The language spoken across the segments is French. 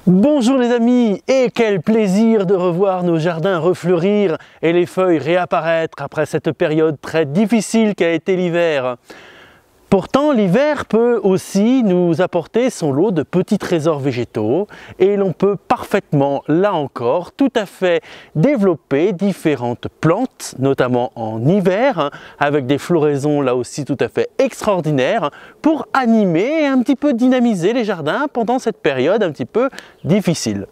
Bonjour les amis, et quel plaisir de revoir nos jardins refleurir et les feuilles réapparaître après cette période très difficile qu'a été l'hiver. Pourtant, l'hiver peut aussi nous apporter son lot de petits trésors végétaux et l'on peut parfaitement, là encore, tout à fait développer différentes plantes, notamment en hiver, avec des floraisons là aussi tout à fait extraordinaires pour animer et un petit peu dynamiser les jardins pendant cette période un petit peu difficile.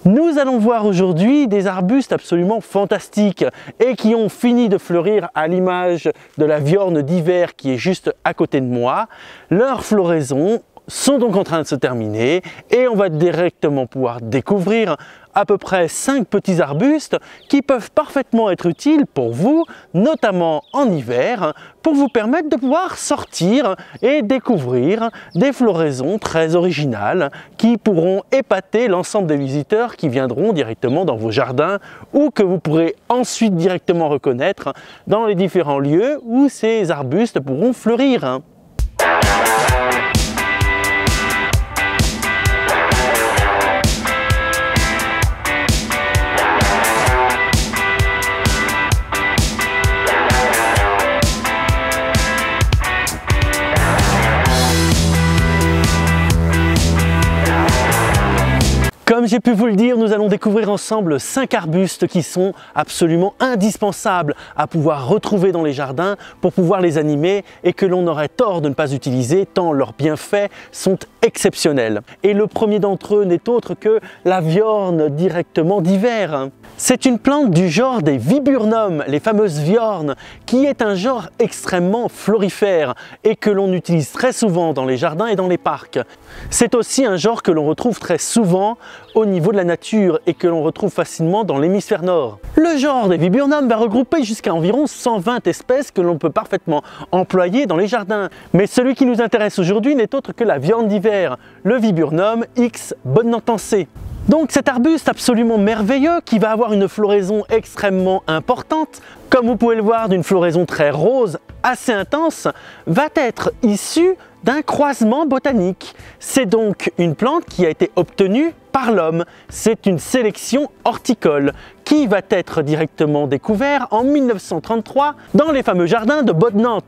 Nous allons voir aujourd'hui des arbustes absolument fantastiques et qui ont fini de fleurir à l'image de la viorne d'hiver qui est juste à côté de moi. Leurs floraisons sont donc en train de se terminer et on va directement pouvoir découvrir à peu près 5 petits arbustes qui peuvent parfaitement être utiles pour vous, notamment en hiver, pour vous permettre de pouvoir sortir et découvrir des floraisons très originales qui pourront épater l'ensemble des visiteurs qui viendront directement dans vos jardins ou que vous pourrez ensuite directement reconnaître dans les différents lieux où ces arbustes pourront fleurir. Comme j'ai pu vous le dire, nous allons découvrir ensemble 5 arbustes qui sont absolument indispensables à pouvoir retrouver dans les jardins pour pouvoir les animer et que l'on aurait tort de ne pas utiliser tant leurs bienfaits sont exceptionnels. Et le premier d'entre eux n'est autre que la viorne directement d'hiver. C'est une plante du genre des viburnums, les fameuses viornes, qui est un genre extrêmement florifère et que l'on utilise très souvent dans les jardins et dans les parcs. C'est aussi un genre que l'on retrouve très souvent au niveau de la nature et que l'on retrouve facilement dans l'hémisphère nord. Le genre des viburnums va regrouper jusqu'à environ 120 espèces que l'on peut parfaitement employer dans les jardins. Mais celui qui nous intéresse aujourd'hui n'est autre que la viorne d'hiver, le viburnum X bonentense. Donc cet arbuste absolument merveilleux qui va avoir une floraison extrêmement importante, comme vous pouvez le voir d'une floraison très rose, assez intense, va être issu d'un croisement botanique. C'est donc une plante qui a été obtenue par l'homme. C'est une sélection horticole qui va être directement découverte en 1933 dans les fameux jardins de Bodnant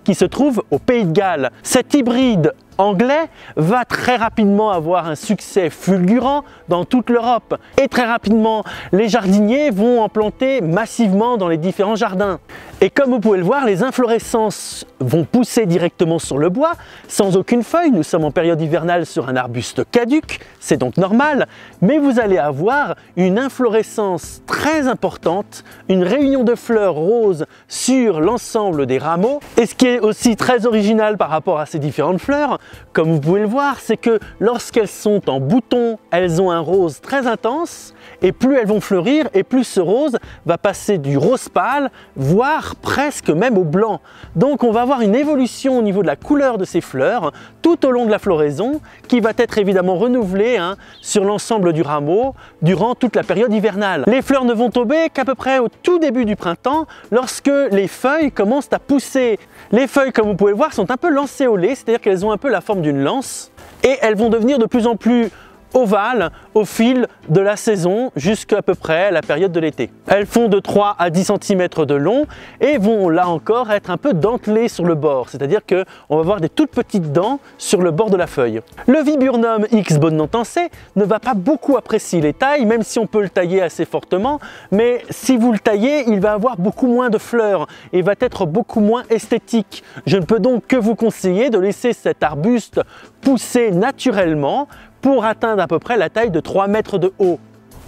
qui se trouvent au Pays de Galles. Cet hybride anglais va très rapidement avoir un succès fulgurant dans toute l'Europe et très rapidement les jardiniers vont en planter massivement dans les différents jardins. Et comme vous pouvez le voir, les inflorescences vont pousser directement sur le bois sans aucune feuille. Nous sommes en période hivernale sur un arbuste caduc, c'est donc normal, mais vous allez avoir une inflorescence très importante, une réunion de fleurs roses sur l'ensemble des rameaux. Et ce qui est aussi très original par rapport à ces différentes fleurs, comme vous pouvez le voir, c'est que lorsqu'elles sont en bouton, elles ont un rose très intense et plus elles vont fleurir et plus ce rose va passer du rose pâle, voire presque même au blanc. Donc on va avoir une évolution au niveau de la couleur de ces fleurs tout au long de la floraison qui va être évidemment renouvelée sur l'ensemble du rameau durant toute la période hivernale. Les fleurs ne vont tomber qu'à peu près au tout début du printemps lorsque les feuilles commencent à pousser. Les feuilles, comme vous pouvez le voir, sont un peu lancéolées, c'est-à-dire qu'elles ont un peu la forme d'une lance et elles vont devenir de plus en plus ovales au fil de la saison jusqu'à peu près la période de l'été. Elles font de 3 à 10 cm de long et vont là encore être un peu dentelées sur le bord, c'est-à-dire qu'on va avoir des toutes petites dents sur le bord de la feuille. Le viburnum X bonentense ne va pas beaucoup apprécier les tailles, même si on peut le tailler assez fortement, mais si vous le taillez, il va avoir beaucoup moins de fleurs et va être beaucoup moins esthétique. Je ne peux donc que vous conseiller de laisser cet arbuste pousser naturellement pour atteindre à peu près la taille de 3 mètres de haut.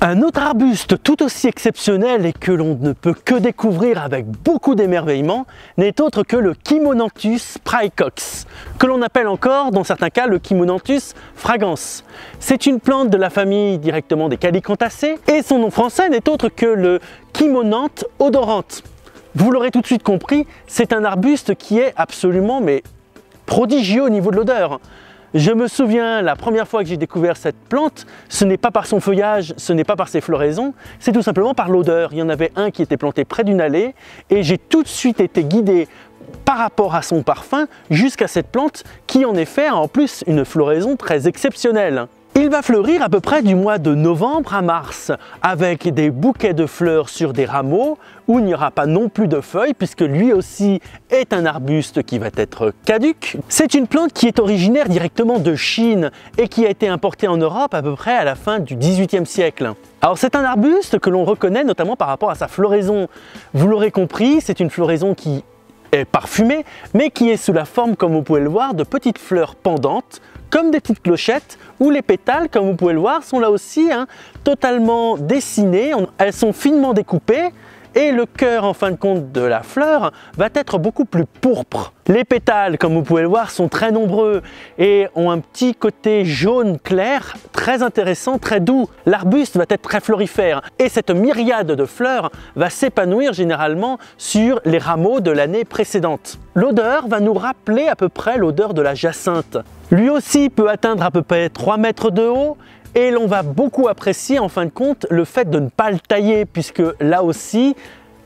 Un autre arbuste tout aussi exceptionnel et que l'on ne peut que découvrir avec beaucoup d'émerveillement n'est autre que le Chimonanthus praecox, que l'on appelle encore dans certains cas le Chimonanthus fragrans. C'est une plante de la famille directement des Calicantacées et son nom français n'est autre que le Chimonanthe odorante. Vous l'aurez tout de suite compris, c'est un arbuste qui est absolument prodigieux au niveau de l'odeur. Je me souviens, la première fois que j'ai découvert cette plante, ce n'est pas par son feuillage, ce n'est pas par ses floraisons, c'est tout simplement par l'odeur. Il y en avait un qui était planté près d'une allée et j'ai tout de suite été guidé par rapport à son parfum jusqu'à cette plante qui en effet a en plus une floraison très exceptionnelle. Il va fleurir à peu près du mois de novembre à mars, avec des bouquets de fleurs sur des rameaux où il n'y aura pas non plus de feuilles puisque lui aussi est un arbuste qui va être caduc. C'est une plante qui est originaire directement de Chine et qui a été importée en Europe à peu près à la fin du XVIIIe siècle. Alors c'est un arbuste que l'on reconnaît notamment par rapport à sa floraison. Vous l'aurez compris, c'est une floraison qui est parfumée mais qui est sous la forme, comme vous pouvez le voir, de petites fleurs pendantes comme des petites clochettes, où les pétales, comme vous pouvez le voir, sont là aussi totalement dessinés. Elles sont finement découpées et le cœur, en fin de compte, de la fleur va être beaucoup plus pourpre. Les pétales, comme vous pouvez le voir, sont très nombreux et ont un petit côté jaune clair, très intéressant, très doux. L'arbuste va être très florifère et cette myriade de fleurs va s'épanouir généralement sur les rameaux de l'année précédente. L'odeur va nous rappeler à peu près l'odeur de la jacinthe. Lui aussi peut atteindre à peu près 3 mètres de haut et l'on va beaucoup apprécier en fin de compte le fait de ne pas le tailler puisque là aussi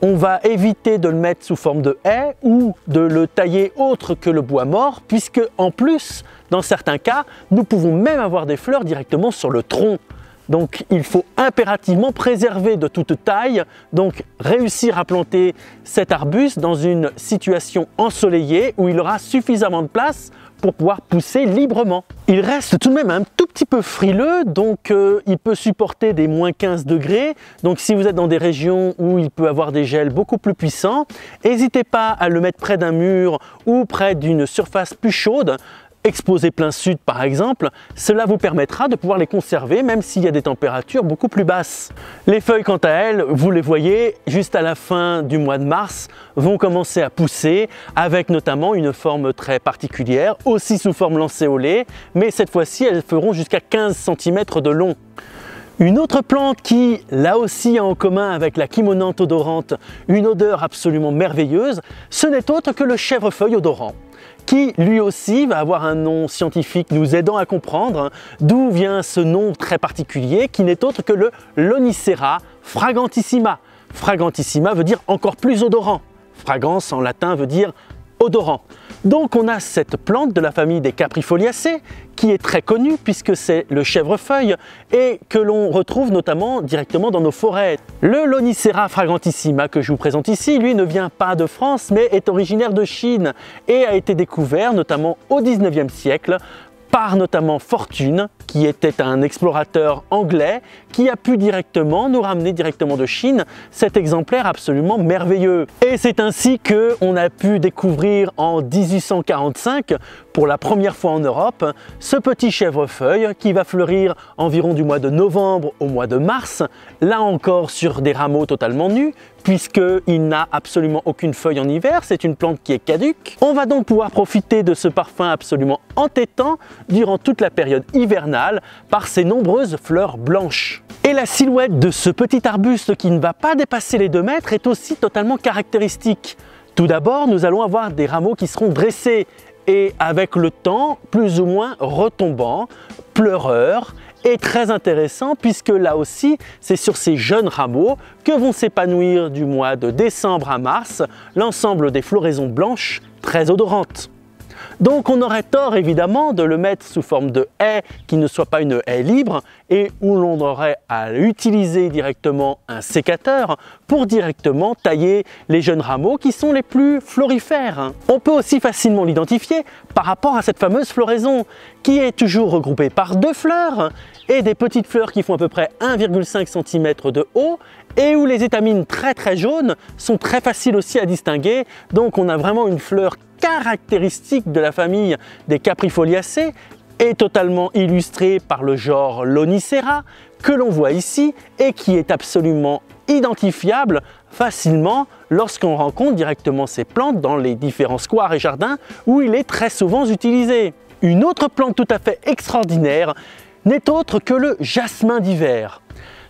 on va éviter de le mettre sous forme de haie ou de le tailler autre que le bois mort puisque en plus dans certains cas nous pouvons même avoir des fleurs directement sur le tronc. Donc il faut impérativement préserver de toute taille, donc réussir à planter cet arbuste dans une situation ensoleillée où il aura suffisamment de place pour pouvoir pousser librement. Il reste tout de même un tout petit peu frileux, donc il peut supporter des moins 15 degrés. Donc si vous êtes dans des régions où il peut avoir des gels beaucoup plus puissants, n'hésitez pas à le mettre près d'un mur ou près d'une surface plus chaude, exposé plein sud par exemple, cela vous permettra de pouvoir les conserver même s'il y a des températures beaucoup plus basses. Les feuilles quant à elles, vous les voyez, juste à la fin du mois de mars, vont commencer à pousser avec notamment une forme très particulière, aussi sous forme lancéolée, mais cette fois-ci elles feront jusqu'à 15 cm de long. Une autre plante qui, là aussi, a en commun avec la Chimonanthe odorante une odeur absolument merveilleuse, ce n'est autre que le chèvrefeuille odorant, qui lui aussi va avoir un nom scientifique nous aidant à comprendre d'où vient ce nom très particulier qui n'est autre que le Lonicera fragrantissima. Fragrantissima veut dire encore plus odorant. Fragrance en latin veut dire odorant. Donc on a cette plante de la famille des Caprifoliacées qui est très connue puisque c'est le chèvrefeuille et que l'on retrouve notamment directement dans nos forêts. Le Lonicera fragrantissima que je vous présente ici, lui ne vient pas de France mais est originaire de Chine et a été découvert notamment au 19e siècle par notamment Fortune, qui était un explorateur anglais, qui a pu directement nous ramener directement de Chine cet exemplaire absolument merveilleux. Et c'est ainsi qu'on a pu découvrir en 1845, pour la première fois en Europe, ce petit chèvrefeuille qui va fleurir environ du mois de novembre au mois de mars, là encore sur des rameaux totalement nus, puisqu'il n'a absolument aucune feuille en hiver, c'est une plante qui est caduque. On va donc pouvoir profiter de ce parfum absolument entêtant durant toute la période hivernale par ses nombreuses fleurs blanches. Et la silhouette de ce petit arbuste qui ne va pas dépasser les 2 mètres est aussi totalement caractéristique. Tout d'abord, nous allons avoir des rameaux qui seront dressés et avec le temps plus ou moins retombants, pleureurs, et très intéressant puisque là aussi c'est sur ces jeunes rameaux que vont s'épanouir du mois de décembre à mars l'ensemble des floraisons blanches très odorantes. Donc on aurait tort évidemment de le mettre sous forme de haie qui ne soit pas une haie libre et où l'on aurait à utiliser directement un sécateur pour directement tailler les jeunes rameaux qui sont les plus florifères. On peut aussi facilement l'identifier par rapport à cette fameuse floraison qui est toujours regroupée par 2 fleurs et des petites fleurs qui font à peu près 1,5 cm de haut et où les étamines très jaunes sont très faciles aussi à distinguer. Donc on a vraiment une fleur caractéristique de la famille des Caprifoliacées et totalement illustrée par le genre Lonicera que l'on voit ici et qui est absolument identifiable facilement lorsqu'on rencontre directement ces plantes dans les différents squares et jardins où il est très souvent utilisé. Une autre plante tout à fait extraordinaire n'est autre que le jasmin d'hiver.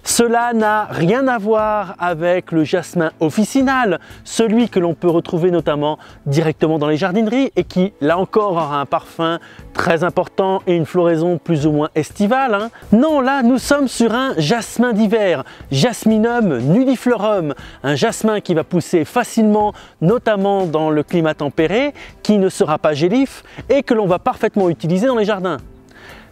Cela n'a rien à voir avec le jasmin officinal, celui que l'on peut retrouver notamment directement dans les jardineries et qui, là encore, aura un parfum très important et une floraison plus ou moins estivale. Non, là, nous sommes sur un jasmin d'hiver, Jasminum nudiflorum, un jasmin qui va pousser facilement, notamment dans le climat tempéré, qui ne sera pas gélif et que l'on va parfaitement utiliser dans les jardins.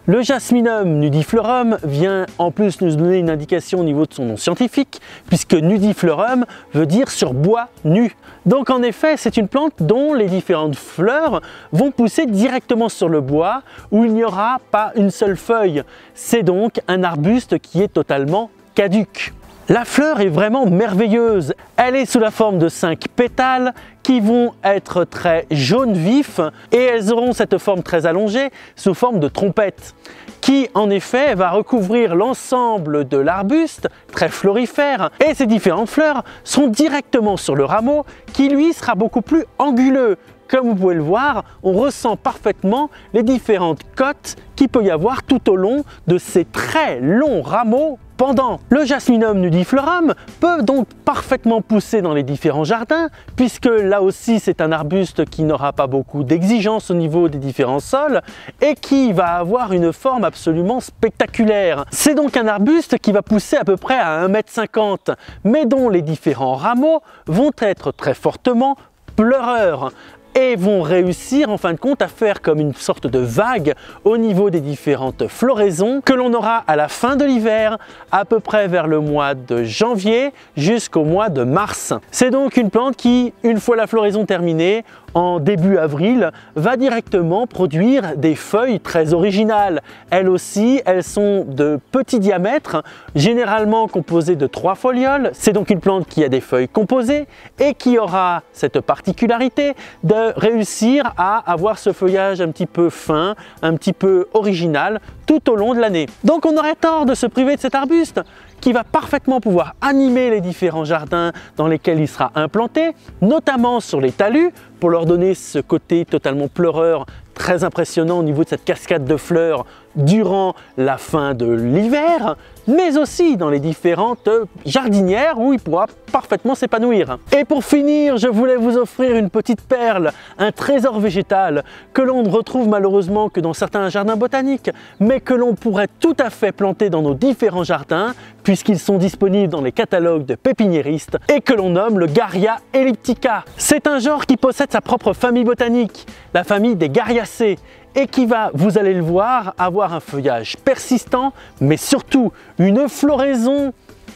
Le Jasminum nudiflorum vient en plus nous donner une indication au niveau de son nom scientifique, puisque nudiflorum veut dire sur bois nu. Donc en effet, c'est une plante dont les différentes fleurs vont pousser directement sur le bois, où il n'y aura pas une seule feuille. C'est donc un arbuste qui est totalement caduc. La fleur est vraiment merveilleuse. Elle est sous la forme de 5 pétales qui vont être très jaune vif et elles auront cette forme très allongée sous forme de trompette qui en effet va recouvrir l'ensemble de l'arbuste très florifère, et ces différentes fleurs sont directement sur le rameau qui lui sera beaucoup plus anguleux. Comme vous pouvez le voir, on ressent parfaitement les différentes côtes qu'il peut y avoir tout au long de ces très longs rameaux pendants. Le Jasminum nudiflorum peut donc parfaitement pousser dans les différents jardins, puisque là aussi c'est un arbuste qui n'aura pas beaucoup d'exigences au niveau des différents sols et qui va avoir une forme absolument spectaculaire. C'est donc un arbuste qui va pousser à peu près à 1,50 m, mais dont les différents rameaux vont être très fortement pleureurs et vont réussir en fin de compte à faire comme une sorte de vague au niveau des différentes floraisons que l'on aura à la fin de l'hiver, à peu près vers le mois de janvier jusqu'au mois de mars. C'est donc une plante qui, une fois la floraison terminée, en début avril, va directement produire des feuilles très originales. Elles aussi, elles sont de petit diamètre, généralement composées de 3 folioles. C'est donc une plante qui a des feuilles composées et qui aura cette particularité de réussir à avoir ce feuillage un petit peu fin, un petit peu original tout au long de l'année. Donc on aurait tort de se priver de cet arbuste qui va parfaitement pouvoir animer les différents jardins dans lesquels il sera implanté, notamment sur les talus, pour leur donner ce côté totalement pleureur très impressionnant au niveau de cette cascade de fleurs durant la fin de l'hiver, mais aussi dans les différentes jardinières où il pourra parfaitement s'épanouir. Et pour finir, je voulais vous offrir une petite perle, un trésor végétal que l'on ne retrouve malheureusement que dans certains jardins botaniques, mais que l'on pourrait tout à fait planter dans nos différents jardins puisqu'ils sont disponibles dans les catalogues de pépiniéristes et que l'on nomme le Garrya elliptica. C'est un genre qui possède sa propre famille botanique, la famille des Garriacées, et qui va, vous allez le voir, avoir un feuillage persistant, mais surtout une floraison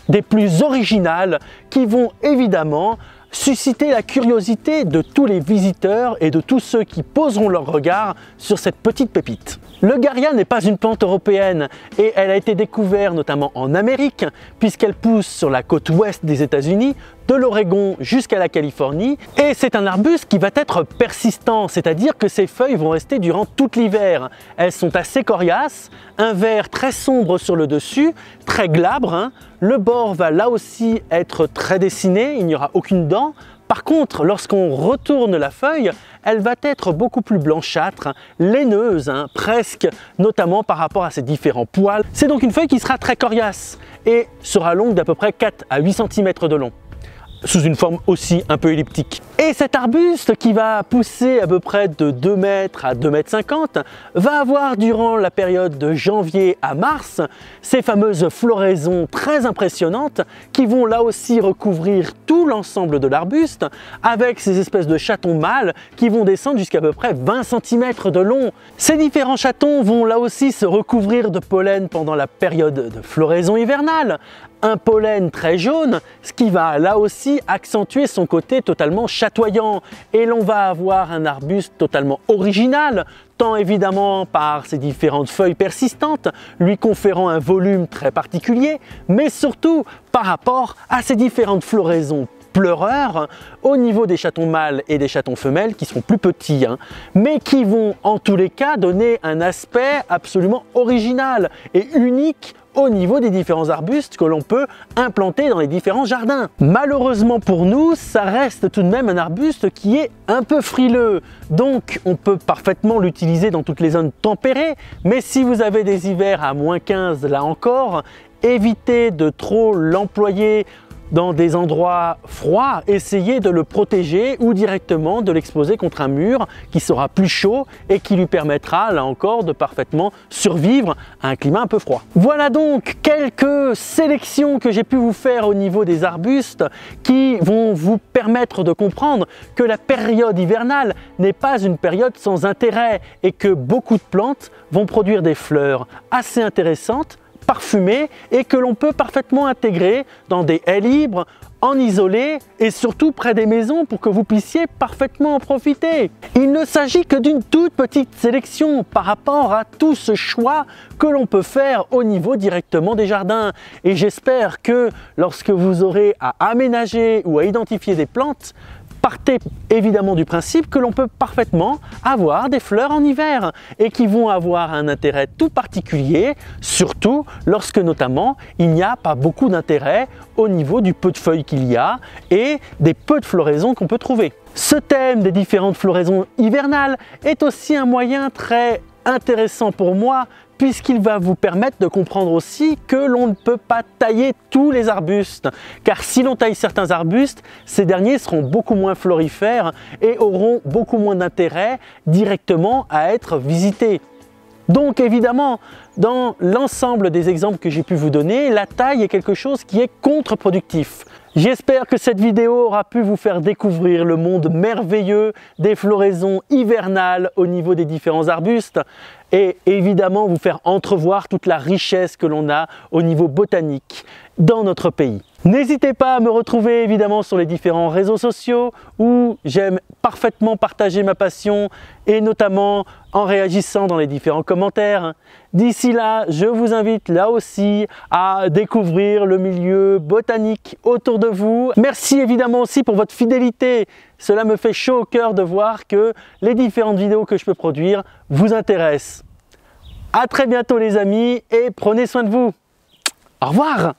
des plus originales qui vont évidemment susciter la curiosité de tous les visiteurs et de tous ceux qui poseront leur regard sur cette petite pépite. Le Garrya n'est pas une plante européenne et elle a été découverte notamment en Amérique puisqu'elle pousse sur la côte ouest des États-Unis, de l'Oregon jusqu'à la Californie, et c'est un arbuste qui va être persistant, c'est-à-dire que ses feuilles vont rester durant tout l'hiver. Elles sont assez coriaces, un vert très sombre sur le dessus, très glabre, le bord va là aussi être très dessiné, il n'y aura aucune dent. Par contre, lorsqu'on retourne la feuille, elle va être beaucoup plus blanchâtre, laineuse, presque, notamment par rapport à ses différents poils. C'est donc une feuille qui sera très coriace et sera longue d'à peu près 4 à 8 cm de long, sous une forme aussi un peu elliptique. Et cet arbuste qui va pousser à peu près de 2 m à 2,50 m va avoir durant la période de janvier à mars ces fameuses floraisons très impressionnantes qui vont là aussi recouvrir tout l'ensemble de l'arbuste avec ces espèces de chatons mâles qui vont descendre jusqu'à peu près 20 cm de long. Ces différents chatons vont là aussi se recouvrir de pollen pendant la période de floraison hivernale. Un pollen très jaune, ce qui va là aussi accentuer son côté totalement chatoyant, et l'on va avoir un arbuste totalement original, tant évidemment par ses différentes feuilles persistantes, lui conférant un volume très particulier, mais surtout par rapport à ses différentes floraisons pleureurs au niveau des chatons mâles et des chatons femelles qui seront plus petits, mais qui vont en tous les cas donner un aspect absolument original et unique au niveau des différents arbustes que l'on peut implanter dans les différents jardins. Malheureusement pour nous, ça reste tout de même un arbuste qui est un peu frileux, donc on peut parfaitement l'utiliser dans toutes les zones tempérées, mais si vous avez des hivers à -15 là encore, évitez de trop l'employer dans des endroits froids, essayez de le protéger ou directement de l'exposer contre un mur qui sera plus chaud et qui lui permettra là encore de parfaitement survivre à un climat un peu froid. Voilà donc quelques sélections que j'ai pu vous faire au niveau des arbustes qui vont vous permettre de comprendre que la période hivernale n'est pas une période sans intérêt et que beaucoup de plantes vont produire des fleurs assez intéressantes, parfumées et que l'on peut parfaitement intégrer dans des haies libres, en isolé et surtout près des maisons pour que vous puissiez parfaitement en profiter. Il ne s'agit que d'une toute petite sélection par rapport à tout ce choix que l'on peut faire au niveau directement des jardins. Et j'espère que lorsque vous aurez à aménager ou à identifier des plantes, partez évidemment du principe que l'on peut parfaitement avoir des fleurs en hiver et qui vont avoir un intérêt tout particulier, surtout lorsque notamment il n'y a pas beaucoup d'intérêt au niveau du peu de feuilles qu'il y a et des peu de floraisons qu'on peut trouver. Ce thème des différentes floraisons hivernales est aussi un moyen très intéressant pour moi puisqu'il va vous permettre de comprendre aussi que l'on ne peut pas tailler tous les arbustes. Car si l'on taille certains arbustes, ces derniers seront beaucoup moins florifères et auront beaucoup moins d'intérêt directement à être visités. Donc évidemment, dans l'ensemble des exemples que j'ai pu vous donner, la taille est quelque chose qui est contre-productif. J'espère que cette vidéo aura pu vous faire découvrir le monde merveilleux des floraisons hivernales au niveau des différents arbustes et évidemment vous faire entrevoir toute la richesse que l'on a au niveau botanique dans notre pays. N'hésitez pas à me retrouver évidemment sur les différents réseaux sociaux où j'aime parfaitement partager ma passion et notamment en réagissant dans les différents commentaires. D'ici là, je vous invite là aussi à découvrir le milieu botanique autour de vous. Merci évidemment aussi pour votre fidélité. Cela me fait chaud au cœur de voir que les différentes vidéos que je peux produire vous intéressent. À très bientôt les amis et prenez soin de vous. Au revoir!